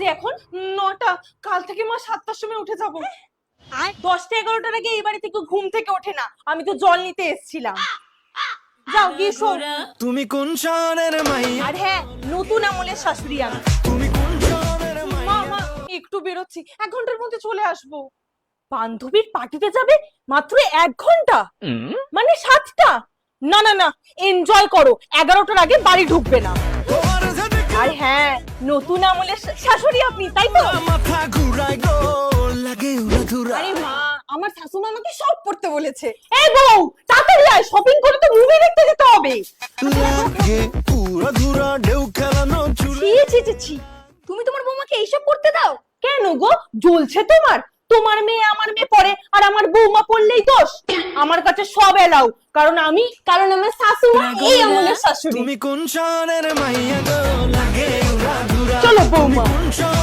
বাজে এখন? 9টা। কাল থেকে মা 7টার সময় উঠে যাব। আর 10টা 11টার আগে এই বাড়ি থেকে ঘুম থেকে ওঠে না। আমি তো জল নিতে এসেছিলাম। যাও গিয়ে শো। তুমি কোন শহরের মাইয়া? আর হ্যাঁ, নতুন আমলের শাশুড়ি আমি। তুমি কোন শহরের মা মা একটু বেরোচ্ছি, 1 ঘন্টার মধ্যে চলে আসবো। বান্ধবীর পার্টিতে যাবে মাত্র 1 ঘন্টা, মানে 7টা? না না না, এনজয় করো, 11টার আগে বাড়ি ঢুকবে না। আর হ্যাঁ, নতুন আমলের শাশুড়ি আপনি, তাই তো? মাথা ঘুরায় গো, লাগে উড়াধুরা। আরে মা, আমার শাশুমা আমাকে সব পড়তে বলেছে। এই বউ, তাড়াতাড়ি আয়, শপিং করে তো মুভি দেখতে যেতে হবে। লাগে উড়াধুরা, ঢেউ খেলানো চুলে। ছি ছি ছি, তুমি তোমার বৌমাকে এইসব করতে দাও কেন গো? জ্বলছে তোমার? তোমার মেয়ে আমার মেয়ে পড়ে, আর আমার বৌমা পড়লেই দোষ? আমার কাছে সব এলাও, কারণ আমার শাশুমা এই আমলের শাশুড়ি। তুমি কোন শহরের মাইয়া গো, লাগে উড়াধুরা। চলো বৌমা। কোন শহরের